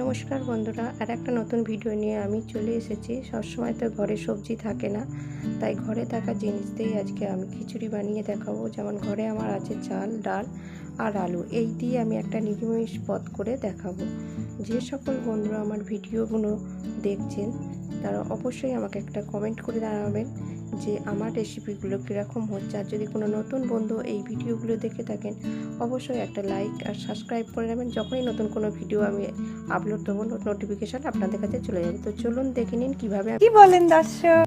নমস্কার বন্ধুরা, আর একটা নতুন ভিডিও নিয়ে আমি চলে এসেছি। সবসময় তো ঘরে সবজি থাকে না, তাই ঘরে থাকা জিনিস দিয়েই আজকে আমি খিচুড়ি বানিয়ে দেখাবো। যেমন ঘরে আমার আছে চাল, ডাল আর আলু, এই দিয়ে আমি একটা নিরামিষ পদ করে দেখাবো। যে সকল বন্ধুরা আমার ভিডিওগুলো দেখছেন তারা অবশ্যই আমাকে একটা কমেন্ট করে জানাবেন যে আমার রেসিপিগুলো কীরকম হচ্ছে। আর যদি কোনো নতুন বন্ধু এই ভিডিওগুলো দেখে থাকেন অবশ্যই একটা লাইক আর সাবস্ক্রাইব করে নেবেন। যখনই নতুন কোনো ভিডিও আমি আপলোড দেবো নোটিফিকেশন আপনাদের কাছে চলে যাবে। তো চলুন দেখে নিন কীভাবে কি বলেন দর্শক।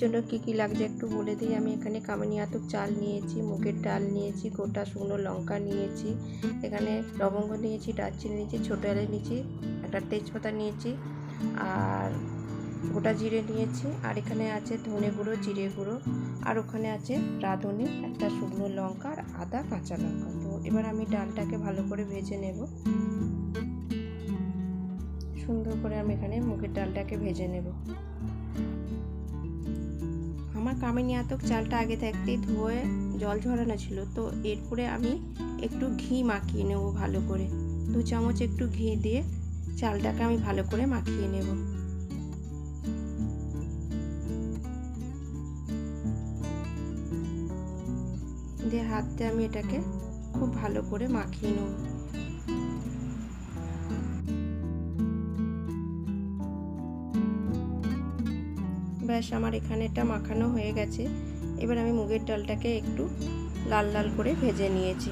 জন্য কি কি লাগছে একটু বলে দিই। আমি এখানে কামিনী আতপ চাল নিয়েছি, মুগের ডাল নিয়েছি, গোটা শুকনো লঙ্কা নিয়েছি, এখানে লবঙ্গ নিয়েছি, দারচিনি নিয়েছি, ছোটো এলাচ নিয়েছি, একটা তেজপাতা নিয়েছি আর গোটা জিরে নিয়েছি, আর এখানে আছে ধনে গুঁড়ো, জিরে গুঁড়ো, আর ওখানে আছে রাঁধুনি, একটা শুকনো লঙ্কা আর আদা কাঁচা লঙ্কা। তো এবার আমি ডালটাকে ভালো করে ভেজে নেব। সুন্দর করে আমি এখানে মুগের ডালটাকে ভেজে নেব। আমার কামিনী আতপ চালটা আগে থাকতেই ধুয়ে জল ঝরানো ছিল, তো এরপরে আমি একটু ঘি মাখিয়ে নেব ভালো করে। 2 চামচ একটু ঘি দিয়ে চালটাকে আমি ভালো করে মাখিয়ে নেব। দিয়ে হাতে আমি এটাকে খুব ভালো করে মাখিয়ে নেব। ব্যাস, আমার এখানে এটা মাখানো হয়ে গেছে। এবার আমি মুগের ডালটাকে একটু লাল লাল করে ভেজে নিয়েছি।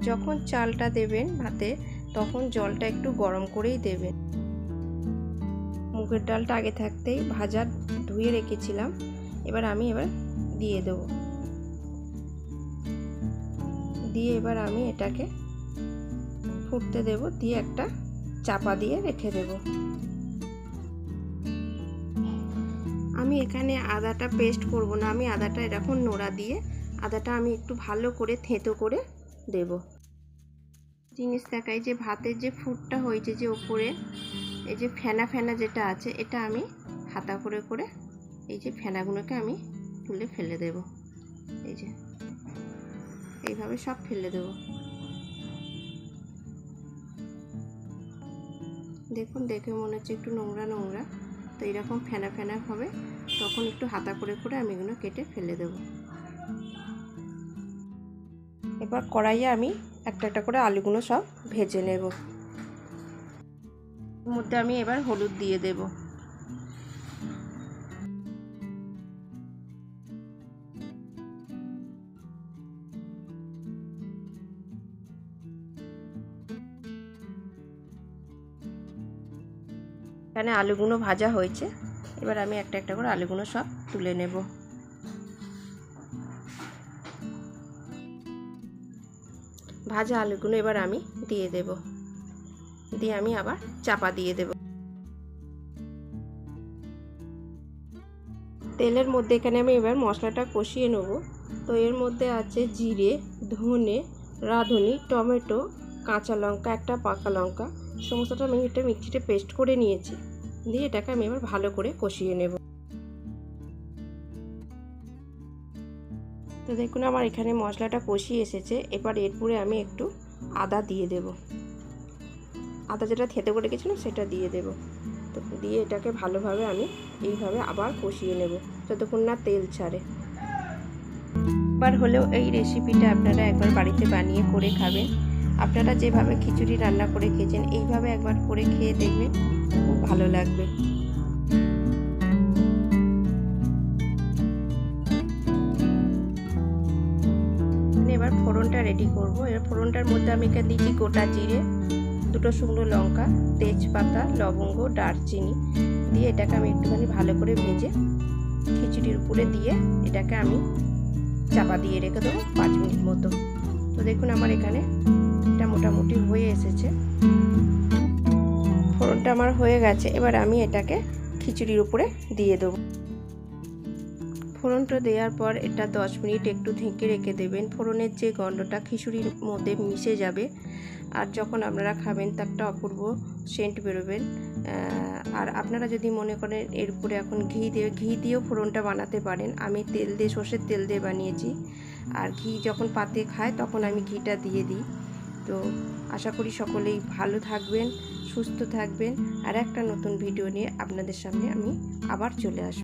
যখন চালটা দেবেন ভাতে তখন জলটা একটু গরম করেই দেবেন। মুগের ডালটা আগে থাকতেই ভাজা ধুয়ে রেখেছিলাম, এবার আমি দিয়ে দেব। দিয়ে এবার আমি এটাকে ফুটতে দেব, দিয়ে একটা চাপা দিয়ে রেখে দেব। আমি এখানে আদাটা পেস্ট করব না, আমি আদাটা এরকম নোড়া দিয়ে আদাটা আমি একটু ভালো করে থেঁতো করে দেব। জিনিস দেখাই যে ভাতের যে ফুটটা হয়েছে, যে ওপরে এই যে ফেনা ফেনা যেটা আছে, এটা আমি হাতা করে করে এই যে ফেনাগুলোকে আমি তুলে ফেলে দেব। এই যে এইভাবে সব ফেলে দেব। দেখুন, দেখে মনে হচ্ছে একটু নোংরা নোংরা, তো এরকম ফেনা ফেনা হবে, তখন একটু হাতা করে করে আমি এগুলো কেটে ফেলে দেব। এবার কড়াইয়ে আমি একটা একটা করে আলুগুলো সব ভেজে নেব। এর মধ্যে আমি এবার হলুদ দিয়ে দেব। এখানে আলুগুলো ভাজা হয়েছে, এবার আমি একটা একটা করে আলুগুলো সব তুলে নেব। ভাজা আলুগুলো এবার আমি দিয়ে দেব, দিয়ে আমি আবার চাপা দিয়ে দেব। তেলের মধ্যে এখানে আমি এবার মশলাটা কষিয়ে নেব। তো এর মধ্যে আছে জিরে, ধনে, রাঁধুনি, টমেটো, কাঁচা লঙ্কা, একটা পাকা লঙ্কা, সমস্তটা আমি এটা মিক্সিতে পেস্ট করে নিয়েছি। দিয়ে এটাকে আমি এবার ভালো করে কষিয়ে নেব। তো দেখুন আমার এখানে মশলাটা কষিয়ে এসেছে। এবার এরপরে আমি একটু আদা দিয়ে দেব। আদা যেটা থেঁতো করে রেখেছিলাম সেটা দিয়ে দেব। তো দিয়ে এটাকে ভালোভাবে আমি এইভাবে আবার কষিয়ে নেব যতক্ষণ না তেল ছাড়ে। একবার হলেও এই রেসিপিটা আপনারা একবার বাড়িতে বানিয়ে করে খাবেন। আপনারা যেভাবে খিচুড়ি রান্না করে খেয়েছেন এইভাবে একবার করে খেয়ে দেখবেন, খুব ভালো লাগবে। এবার ফোড়নটা রেডি করব। এবার ফোড়নটার মধ্যে আমি এখানে দিচ্ছি গোটা জিরে, 2টো শুকনো লঙ্কা, তেজপাতা, লবঙ্গ, দারচিনি, দিয়ে এটাকে আমি একটুখানি ভালো করে ভেজে খিচুড়ির উপরে দিয়ে এটাকে আমি চাপা দিয়ে রেখে দেবো 5 মিনিট মতো। তো দেখুন আমার এখানে এটা মোটামুটি হয়ে এসেছে, ফোড়নটা আমার হয়ে গেছে। এবার আমি এটাকে খিচুড়ির উপরে দিয়ে দেবো। ফোড়নটা দেওয়ার পর এটা 10 মিনিট একটু ঢেকে রেখে দেবেন। ফোড়নের যে গন্ধটা খিচুড়ির মধ্যে মিশে যাবে, আর যখন আপনারা খাবেন তার একটা অপূর্ব সেন্ট বেরোবেন। আর আপনারা যদি মনে করেন এর উপরে এখন ঘি দিয়েও ফোড়নটা বানাতে পারেন। আমি তেল দিয়ে, সর্ষের তেল দিয়ে বানিয়েছি। আর ঘি যখন পাতে খায় তখন আমি ঘিটা দিয়ে দিই। তো আশা করি সকলেই ভালো থাকবেন, সুস্থ থাকবেন। আর একটা নতুন ভিডিও নিয়ে আপনাদের সামনে আমি আবার চলে আসব।